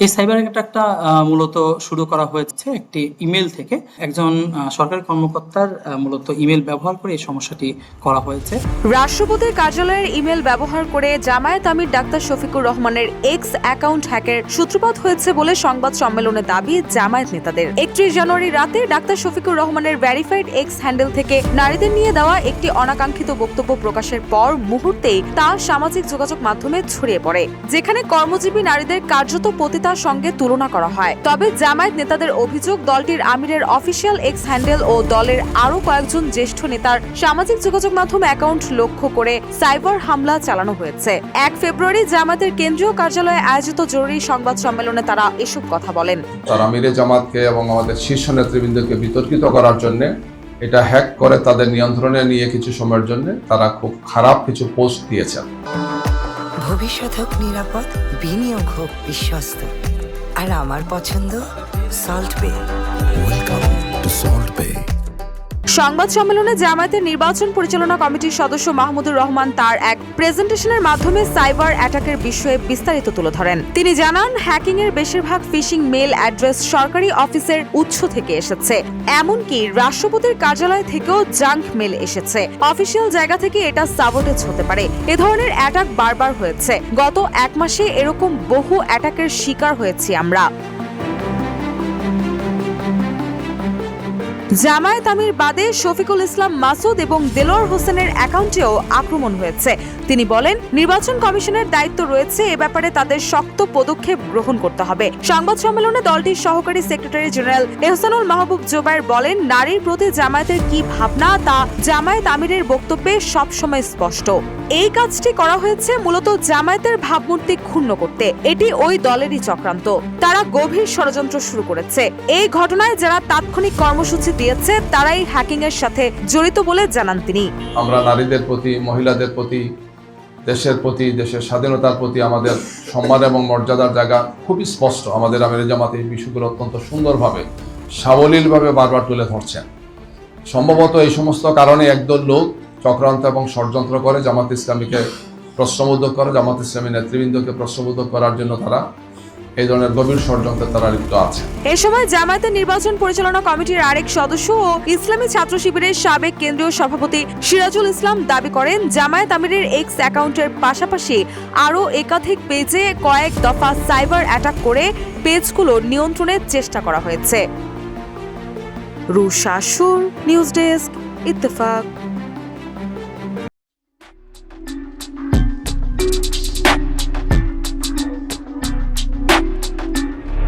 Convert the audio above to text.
এই সাইবার অ্যাটাকটা মূলত শুরু করা হয়েছে একটি ইমেল থেকে। একজন সরকারি কর্মকর্তার মূলত ইমেল ব্যবহার করে এই সমস্যাটি করা হয়েছে। রাষ্ট্রপতির কার্যালয়ের ইমেল ব্যবহার করে জামায়াত আমির ডাক্তার শফিকুর রহমানের এক্স অ্যাকাউন্ট হ্যাকের সূত্রপাত হয়েছে বলে সংবাদ সম্মেলনে দাবি জামায়াত নেতাদের। 31 জানুয়ারি রাতে ডাক্তার শফিকুর রহমানের ভেরিফাইড এক্স হ্যান্ডেল থেকে নারীদের নিয়ে দেওয়া একটি অনাকাঙ্ক্ষিত বক্তব্য প্রকাশের পর মুহূর্তেই তা সামাজিক যোগাযোগ মাধ্যমে ছড়িয়ে পড়ে, যেখানে কর্মজীবী নারীদের কার্যত পতিতার সঙ্গে তুলনা করা হয়। তবে জামায়াত নেতাদের অভিযোগ, দলটির আমিরের অফিসিয়াল এক্স হ্যান্ডেল ও দলের আরও কয়েকজন জ্যেষ্ঠ নেতার সামাজিক যোগাযোগ মাধ্যম অ্যাকাউন্ট লক্ষ্য করে সাইবার হামলা চালানো হয়েছে। 1 ফেব্রুয়ারি জামায়াতের কেন্দ্রীয় কার্যালয়ে আয়োজিত জরুরি সংবাদ সম্মেলনে তারা এসব কথা বলেন। তারা আমিরে জামাতকে এবং আমাদের শীর্ষ নেতৃবৃন্দকে বিতর্কিত করার জন্য, এটা হ্যাক করে তাদের নিয়ন্ত্রণে নিয়ে কিছু সময়ের জন্য তারা খুব খারাপ কিছু পোস্ট দিয়েছেন। ভবিষ্যৎ হোক নিরাপদ, বিনিয়োগ হোক বিশ্বস্ত, আর আমার পছন্দ সল্ট বে। ওয়েলকাম টু সল্ট বে। সংবাদ সম্মেলনে জামায়াতের নির্বাচন পরিচালনা কমিটির সদস্য মাহমুদুর রহমান তার এক প্রেজেন্টেশনের মাধ্যমে সাইবার অ্যাটাকের বিষয়ে বিস্তারিত তুলে ধরেন। তিনি জানান, হ্যাকিং এর বেশিরভাগ ফিশিং মেল অ্যাড্রেস সরকারি অফিসের উৎস থেকে এসেছে, এমনকি রাষ্ট্রপতির কার্যালয় থেকেও জাঙ্ক মেল এসেছে। অফিসিয়াল জায়গা থেকে এটা সাবোটেজ হতে পারে। এ ধরনের অ্যাটাক বারবার হয়েছে। গত 1 মাসে এরকম বহু অ্যাটাকের শিকার হয়েছি আমরা। জামায়াত আমির বাদে শফিকুল ইসলাম মাসুদ এবং দেলোয়ার হোসেনের অ্যাকাউন্টেও আক্রমণ হয়েছে। তিনি বলেন, নির্বাচন কমিশনের দায়িত্ব রয়েছে, এ ব্যাপারে তাদের শক্ত পদক্ষেপ গ্রহণ করতে হবে। সংবাদ সম্মেলনে দলটির সহকারী সেক্রেটারি জেনারেল এহসানুল মাহবুব জোবায়ের বলেন, নারীর প্রতি জামায়াতের কি ভাবনা তা জামায়াত আমিরের বক্তব্যে সবসময় স্পষ্ট। এই কাজটি করা হয়েছে মূলত জামায়াতের ভাবমূর্তি ক্ষুণ্ণ করতে। এটি ওই দলেরই চক্রান্ত। তারা গভীর ষড়যন্ত্র শুরু করেছে। এই ঘটনায় যারা তাৎক্ষণিক কর্মসূচি দিয়েছে তারাই হ্যাকিং এর সাথে জড়িত বলে জানান তিনি। আমরা নারীদের প্রতি, মহিলাদের প্রতি, দেশের প্রতি, দেশের স্বাধীনতার প্রতি আমাদের সম্মান এবং মর্যাদার জায়গা খুবই স্পষ্ট। আমাদের আমিরে জামাত এই বিষয়গুলো অত্যন্ত সুন্দরভাবে, সাবলীলভাবে বারবার তুলে ধরছেন। সম্ভবত এই সমস্ত কারণে একদল লোক চক্রান্ত এবং ষড়যন্ত্র করে জামাত ইসলামীকে প্রশ্নবোধক করে, জামাত ইসলামী নেতৃবৃন্দকে প্রশ্নবোধক করার জন্য তারা এই ধরনের গভীর ষড়যন্ত্রে তারা লিপ্ত আছে। এ সময় জামায়াতের নির্বাচন পরিচালনা কমিটির আরেক সদস্য ও ইসলামী ছাত্র শিবিরের সাবেক কেন্দ্রীয় সভাপতি সিরাজুল ইসলাম দাবি করেন, জামায়াত আমিরের এক্স অ্যাকাউন্টের পাশাপাশি আরও একাধিক পেজে কয়েক দফা সাইবার অ্যাটাক করে পেজগুলো নিয়ন্ত্রণের চেষ্টা করা হয়েছে। রুশা সুর, নিউজ ডেস্ক, ইত্তেফাক।